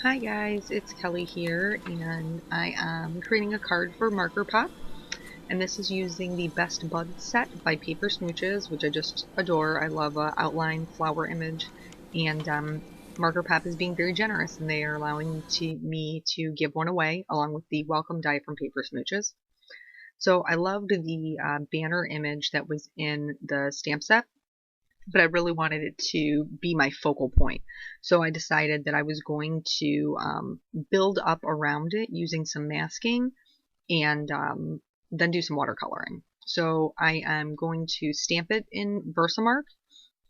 Hi guys, it's Kelly here, and I am creating a card for MarkerPop, and this is using the Best Buds set by Paper Smooches, which I just adore. I love outline flower image, and MarkerPop is being very generous, and they are allowing me to give one away along with the welcome die from Paper Smooches. So I loved the banner image that was in the stamp set, but I really wanted it to be my focal point. So I decided that I was going to build up around it using some masking and then do some watercoloring. So I am going to stamp it in Versamark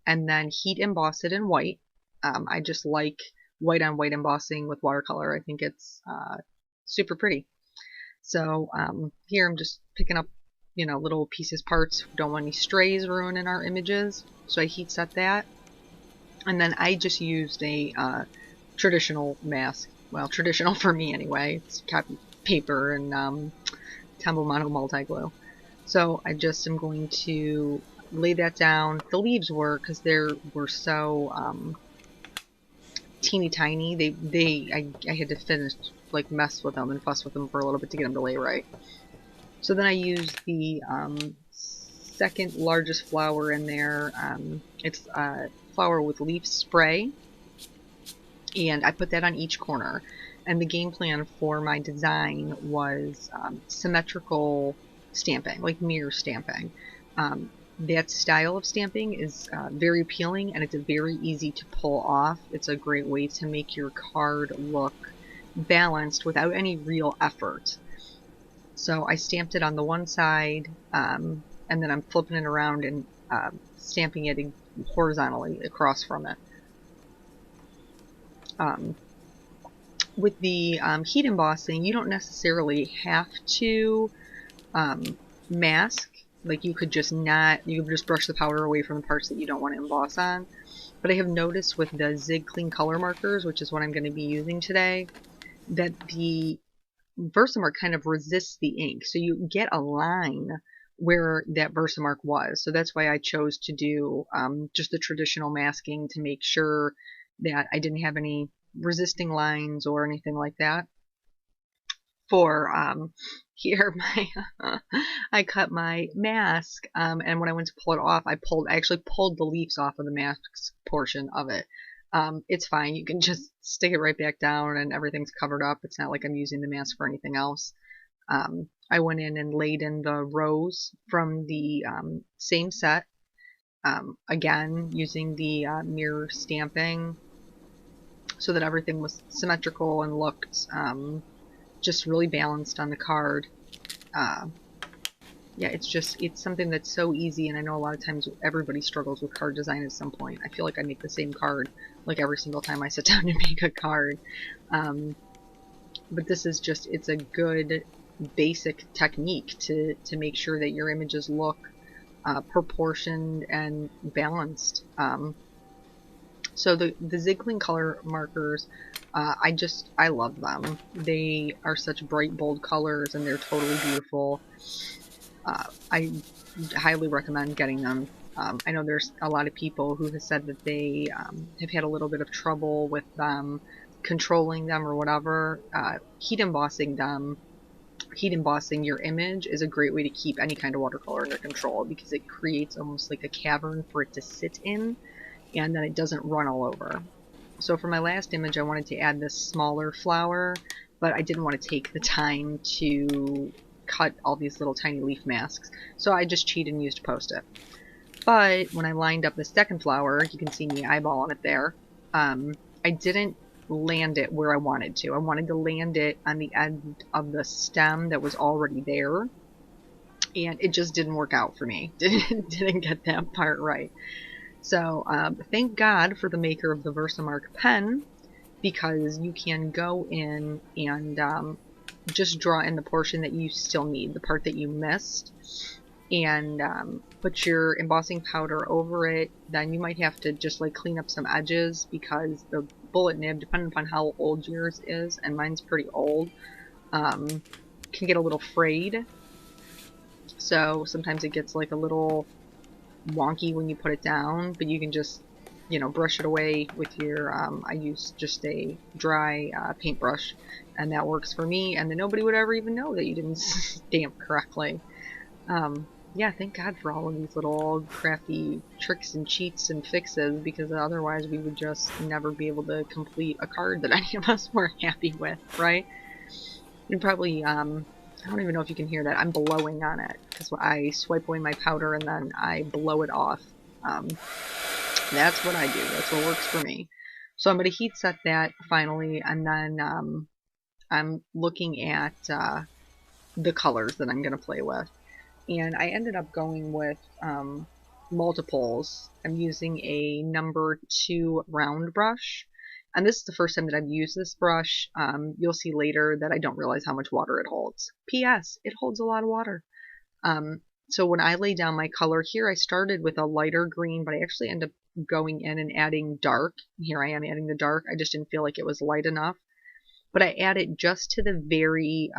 and then heat emboss it in white. I just like white on white embossing with watercolor. I think it's super pretty. So here I'm just picking up, little pieces, parts. Don't want any strays ruining our images. So I heat set that. And then I just used a traditional mask. Well, traditional for me anyway. It's copy paper and Tembo Mono multi-glue. So I just am going to lay that down. The leaves because they were so teeny tiny. I had to finish, like, mess with them and fuss with them for a little bit to get them to lay right. So then I used the second largest flower in there. It's a flower with leaf spray, and I put that on each corner. And the game plan for my design was symmetrical stamping, like mirror stamping. That style of stamping is very appealing, and it's very easy to pull off. It's a great way to make your card look balanced without any real effort. So I stamped it on the one side, and then I'm flipping it around and stamping it horizontally across from it. With the heat embossing, you don't necessarily have to mask. Like, you could just brush the powder away from the parts that you don't want to emboss on. But I have noticed with the Zig Clean Color markers, which is what I'm going to be using today, that the Versamark kind of resists the ink, so you get a line where that Versamark was. So that's why I chose to do just the traditional masking to make sure that I didn't have any resisting lines or anything like that. For here, I cut my mask, and when I went to pull it off, I actually pulled the leaves off of the mask portion of it. It's fine. You can just stick it right back down and everything's covered up. It's not like I'm using the mask for anything else. I went in and laid in the rows from the same set, again using the mirror stamping so that everything was symmetrical and looked just really balanced on the card. Yeah, it's something that's so easy, and I know a lot of times everybody struggles with card design at some point. I feel like I make the same card like every single time I sit down to make a card. But this is just, it's a good basic technique to make sure that your images look proportioned and balanced. So the Zig Clean Color markers, I love them. They are such bright, bold colors, and they're totally beautiful. I highly recommend getting them. I know there's a lot of people who have said that they have had a little bit of trouble with them controlling them or whatever. Heat embossing your image is a great way to keep any kind of watercolor under control, because it creates almost like a cavern for it to sit in, and then it doesn't run all over. So for my last image, I wanted to add this smaller flower, but I didn't want to take the time to cut all these little tiny leaf masks, so I just cheated and used Post-it. But when I lined up the second flower, you can see me eyeballing it there, I didn't land it where I wanted to. I wanted to land it on the end of the stem that was already there, and it just didn't work out for me. Didn't get that part right. So thank God for the maker of the Versamark pen, because you can go in and just draw in the portion that you still need, the part that you missed, and put your embossing powder over it. Then you might have to just like clean up some edges, because the bullet nib, depending upon how old yours is, and mine's pretty old, can get a little frayed. So sometimes it gets like a little wonky when you put it down, but you can just you know, brush it away with your, I use just a dry paintbrush, and that works for me, and then nobody would ever even know that you didn't stamp correctly. Yeah, thank God for all of these little crafty tricks and cheats and fixes, because otherwise we would just never be able to complete a card that any of us were happy with, right? And probably, I don't even know if you can hear that. I'm blowing on it, because I swipe away my powder and then I blow it off. That's what I do. That's what works for me. So I'm going to heat set that finally, and then I'm looking at the colors that I'm going to play with. And I ended up going with multiples. I'm using a number 2 round brush. And this is the first time that I've used this brush. You'll see later that I don't realize how much water it holds. P.S. It holds a lot of water. So when I lay down my color here, I started with a lighter green, but I actually ended up going in and adding dark. Here I am adding the dark. I just didn't feel like it was light enough. But I added just to the very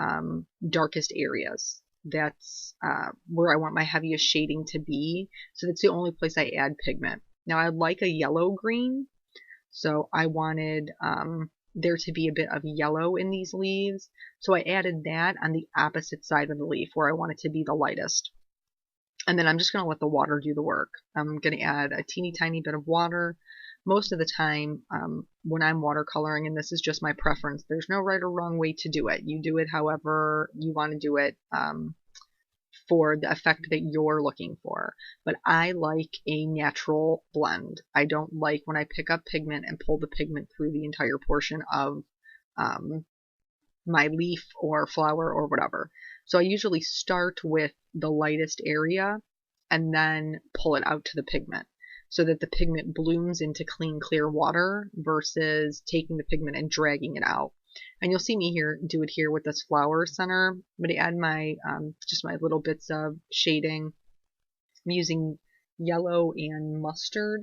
darkest areas. That's where I want my heaviest shading to be. So that's the only place I add pigment. Now I like a yellow green, so I wanted there to be a bit of yellow in these leaves. So I added that on the opposite side of the leaf where I want it to be the lightest. And then I'm just going to let the water do the work. I'm going to add a teeny tiny bit of water. Most of the time when I'm watercoloring, and this is just my preference, there's no right or wrong way to do it. You do it however you want to do it for the effect that you're looking for. But I like a natural blend. I don't like when I pick up pigment and pull the pigment through the entire portion of my leaf or flower or whatever. So I usually start with the lightest area and then pull it out to the pigment, so that the pigment blooms into clean, clear water versus taking the pigment and dragging it out. And you'll see me here do it here with this flower center. I'm going to add my just my little bits of shading. I'm using yellow and mustard.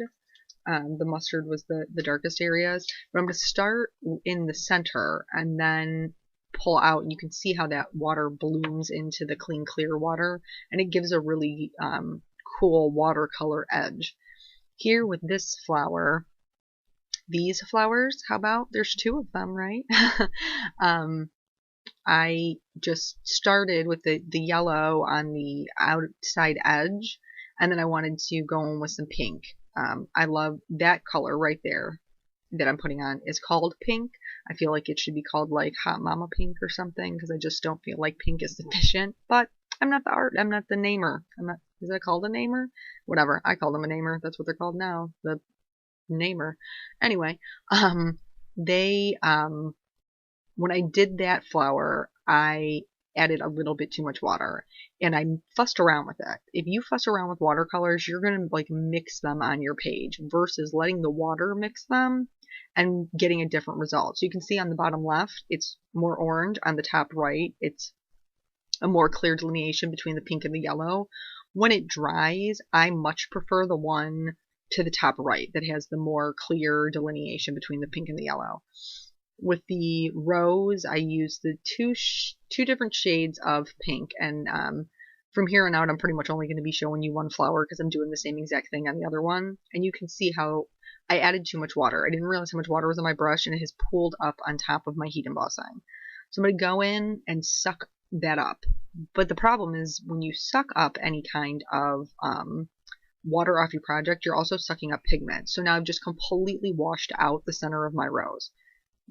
The mustard was the darkest areas. But I'm going to start in the center and then pull out. And you can see how that water blooms into the clean, clear water. And it gives a really cool watercolor edge. Here with this flower, these flowers, how about, there's 2 of them, right? I just started with the yellow on the outside edge, and then I wanted to go in with some pink. I love that color right there that I'm putting on is called pink. I feel like it should be called like Hot Mama Pink or something, because I just don't feel like pink is sufficient. But I'm not the namer. Is that called a namer? Whatever. I call them a namer. That's what they're called now. The namer. Anyway, when I did that flower, I added a little bit too much water, and I fussed around with it. If you fuss around with watercolors, you're going to like mix them on your page versus letting the water mix them and getting a different result. So you can see on the bottom left, it's more orange. On the top right, it's a more clear delineation between the pink and the yellow. When it dries, I much prefer the one to the top right that has the more clear delineation between the pink and the yellow. With the rose, I use the two different shades of pink, and from here on out, I'm pretty much only going to be showing you one flower because I'm doing the same exact thing on the other one. And you can see how I added too much water. I didn't realize how much water was on my brush, and it has pooled up on top of my heat embossing. So I'm going to go in and suck that up. But the problem is when you suck up any kind of water off your project, you're also sucking up pigment. So now I've just completely washed out the center of my rose.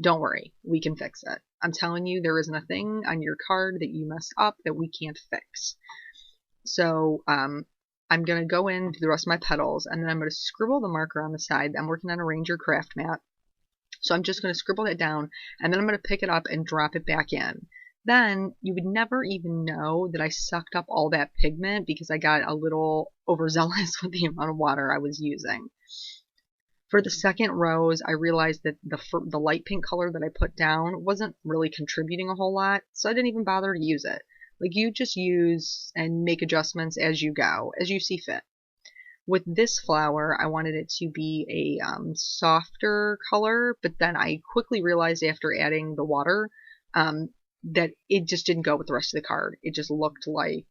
Don't worry, we can fix it. I'm telling you, there isn't a thing on your card that you messed up that we can't fix. So I'm going to go in, do the rest of my petals, and then I'm going to scribble the marker on the side. I'm working on a Ranger craft mat. So I'm just going to scribble that down, and then I'm going to pick it up and drop it back in. Then you would never even know that I sucked up all that pigment because I got a little overzealous with the amount of water I was using. For the second rose, I realized that the light pink color that I put down wasn't really contributing a whole lot, so I didn't even bother to use it. Like, you just use and make adjustments as you go, as you see fit. With this flower, I wanted it to be a softer color, but then I quickly realized after adding the water that it just didn't go with the rest of the card. It just looked like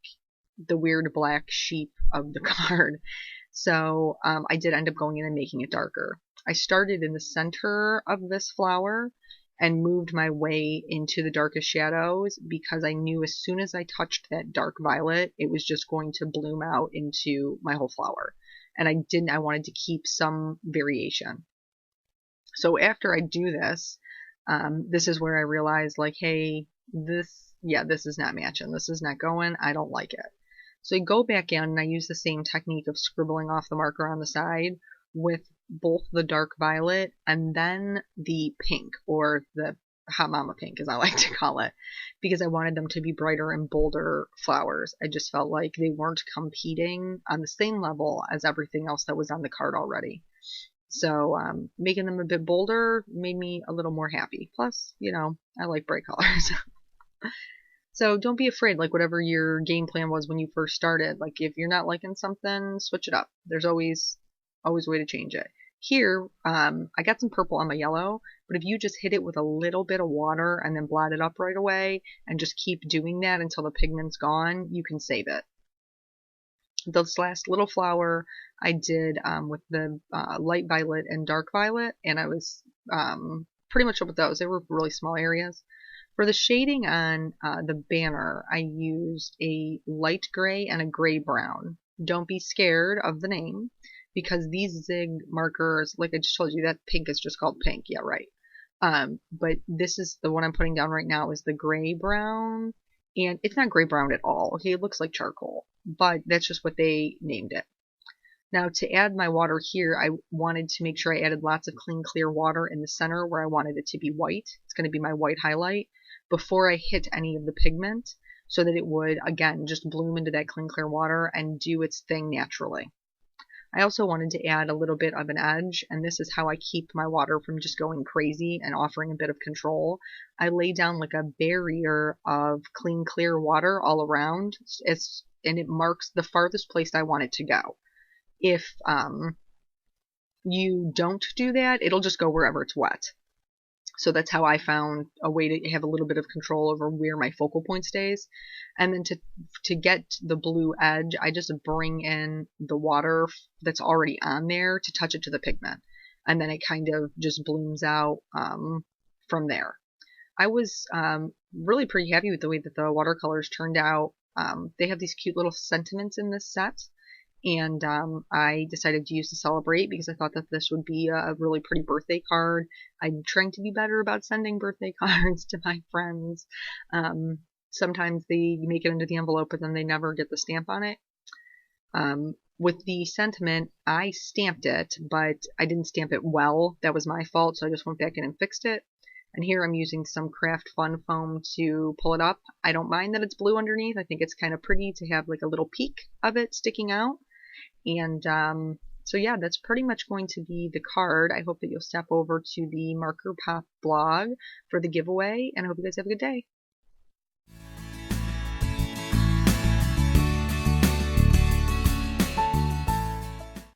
the weird black sheep of the card. So I did end up going in and making it darker. I started in the center of this flower and moved my way into the darkest shadows because I knew as soon as I touched that dark violet, it was just going to bloom out into my whole flower. And I wanted to keep some variation. So after I do this, this is where I realized, like, hey, this is not matching. This is not going. I don't like it. So I go back in and I use the same technique of scribbling off the marker on the side with both the dark violet and then the pink, or the hot mama pink as I like to call it, because I wanted them to be brighter and bolder flowers. I just felt like they weren't competing on the same level as everything else that was on the card already. So making them a bit bolder made me a little more happy. Plus, I like bright colors. So don't be afraid, like whatever your game plan was when you first started. Like if you're not liking something, switch it up. There's always a way to change it. Here, I got some purple on my yellow, but if you just hit it with a little bit of water and then blot it up right away and just keep doing that until the pigment's gone, you can save it. This last little flower I did with the light violet and dark violet, and I was pretty much up with those. They were really small areas. For the shading on the banner, I used a light gray and a gray brown. Don't be scared of the name, because these Zig markers, like I just told you, that pink is just called pink. Yeah, right. But this is the one I'm putting down right now is the gray brown, and it's not gray brown at all. Okay, it looks like charcoal, but that's just what they named it. Now to add my water here, I wanted to make sure I added lots of clean, clear water in the center where I wanted it to be white. It's going to be my white highlight before I hit any of the pigment, so that it would, again, just bloom into that clean, clear water and do its thing naturally. I also wanted to add a little bit of an edge, and this is how I keep my water from just going crazy and offering a bit of control. I lay down like a barrier of clean, clear water all around, and it marks the farthest place I want it to go. If you don't do that, it'll just go wherever it's wet. So that's how I found a way to have a little bit of control over where my focal point stays. And then to get the blue edge, I just bring in the water that's already on there to touch it to the pigment. And then it kind of just blooms out from there. I was really pretty happy with the way that the watercolors turned out. They have these cute little sentiments in this set. And I decided to use to celebrate because I thought that this would be a really pretty birthday card. I'm trying to be better about sending birthday cards to my friends. Sometimes they make it into the envelope, but then they never get the stamp on it. With the sentiment, I stamped it, but I didn't stamp it well. That was my fault, so I just went back in and fixed it. And here I'm using some Craft Fun foam to pull it up. I don't mind that it's blue underneath. I think it's kind of pretty to have like a little peak of it sticking out. And so yeah, that's pretty much going to be the card. I hope that you'll step over to the MarkerPop blog for the giveaway, and I hope you guys have a good day.